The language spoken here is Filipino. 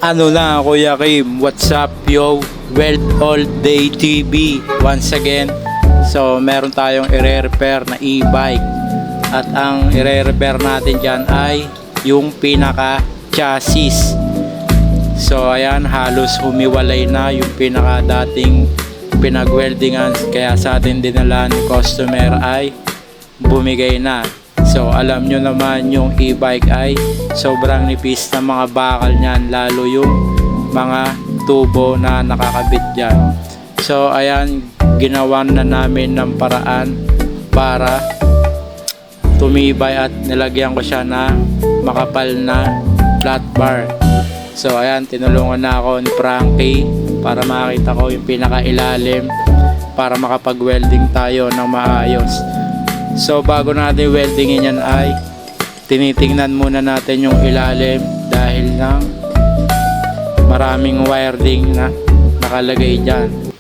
Ano na Kuya Kim, what's up yo? Well, all day TV once again. So meron tayong i-repair na e-bike. At ang i-repair natin dyan ay yung pinaka chassis. So ayan, halos humiwalay na yung pinaka dating pinag-weldingan. Kaya sa atin dinala ni customer ay bumigay na. So alam nyo naman yung e-bike ay sobrang nipis na mga bakal niyan, lalo yung mga tubo na nakakabit dyan. So ayan, ginawan na namin ng paraan para tumibay at nilagyan ko siya na makapal na flat bar. So ayan, tinulungan na ako ni Frankie para makita ko yung pinakailalim para makapag-welding tayo ng maayos. So bago natin weldingin yan ay tinitingnan muna natin yung ilalim dahil ng maraming wiring na nakalagay dyan.